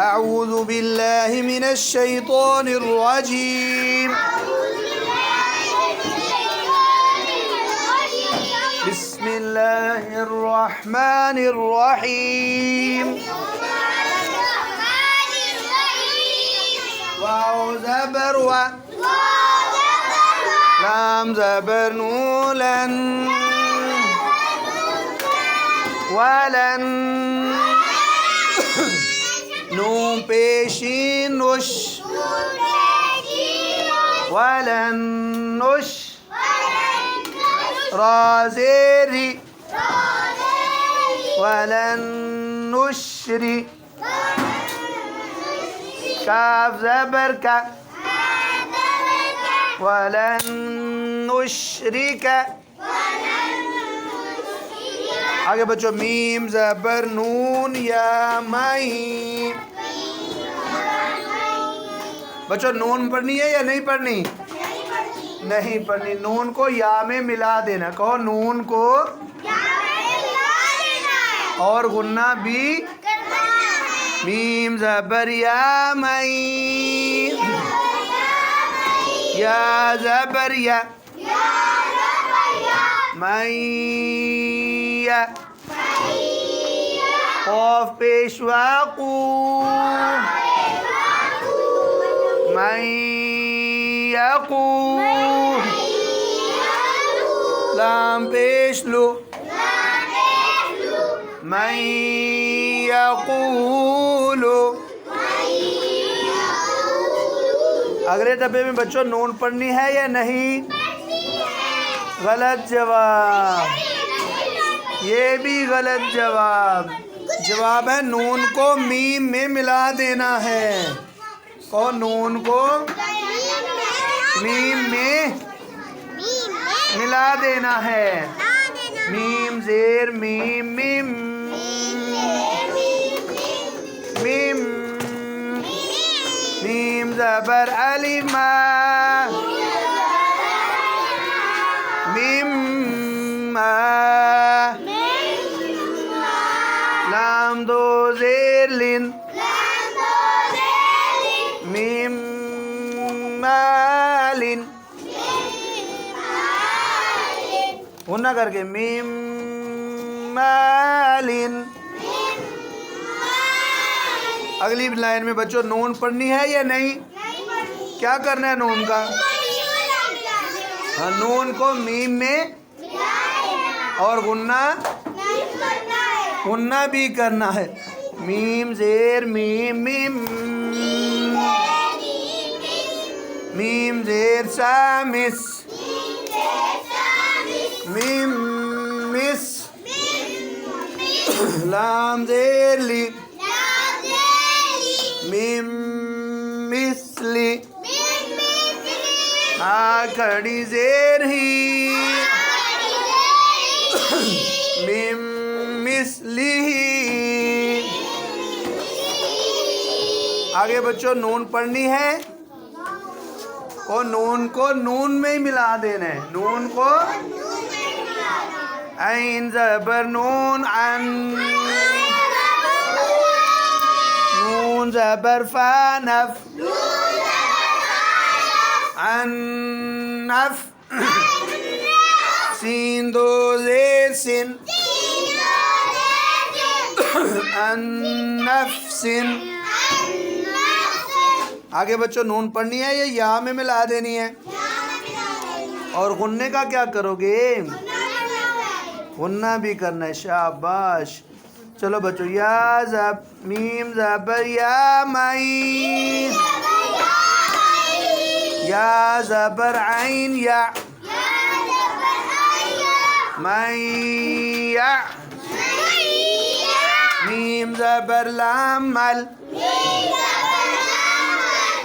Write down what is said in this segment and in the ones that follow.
अऊज़ु बिल्लाहि मिनश शैतानिर रजीम। बिस्मिल्लाहिर रहमानिर रहीम। वाव ज़बर व, लाम ज़बर नू लन, वलन, नून पेशीन नुश, वलन नुश, रा ज़ेरी, वलन नुश्री, काफ ज़बर का, वलन नुश्रिका। आगे बच्चों मीम ज़बर नून या मई। बच्चों नून पढ़नी है या नहीं पढ़नी? नहीं पढ़नी। नून को या में मिला देना। कहो नून को और गुन्ना भी। मीम ज़बर या मई, या ज़बर या, मैया, क़ाफ पेशवा कू, मैया कू, लाम पेश लो, मैया कूलो। अगले डब्बे में बच्चों नून पढ़नी है या नहीं? गलत जवाब। ये भी गलत जवाब। जवाब है नून को मीम में मिला देना है। और नून को मीम में मिला देना है। मीम ज़ेर मीम मीम मीम, मीम ज़बर अलिफ मा, मीम मा, लाम दो ज़ेर लिन, मीम मालिन, गुन्ना करके मीम मालिन। अगली लाइन में बच्चों नून पढ़नी है या नहीं? क्या करना है नून का? हाँ, नून को मीम में और गुन्ना भी करना है। मीम ज़ेर मीम मीम, मीम ज़ेर सामिस, मीम मिस, लाम ज़ेर ली, मीम मिसली, हा खड़ी ज़ेर ही, मीम मिसली ही। आगे बच्चों नून पढ़नी है और नून को नून में ही मिला देना है। नून को ऐन ज़बर नून अन, नून ज़बर फा नफ, अनफ, सीन दो ज़ेर सिन, अनफसिन। आगे बच्चों नून पढ़नी है या या में मिला देनी है? और गुन्ने का क्या करोगे? गुन्ना भी करना है। शाबाश। चलो बच्चों या ज़ब मीम ज़बर या मई, या ज़बर ऐन या, मैया, मीम ज़बर लाम मल,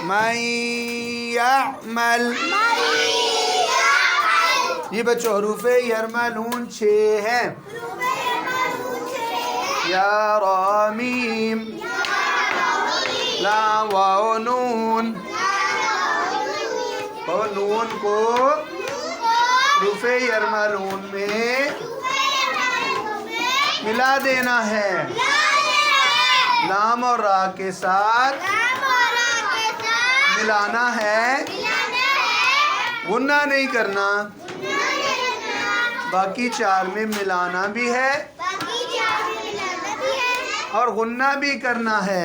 मैयामल। ये बच्चों हरूफ़े यरमलून 6 हैं। या रा मीम, लाम वाव नून। और नून को हरूफ़े यरमलून में मिला देना है। लाम और रा के साथ मिलाना है, गुन्ना नहीं करना। बाकी चार में मिलाना भी है और गुन्ना भी करना है।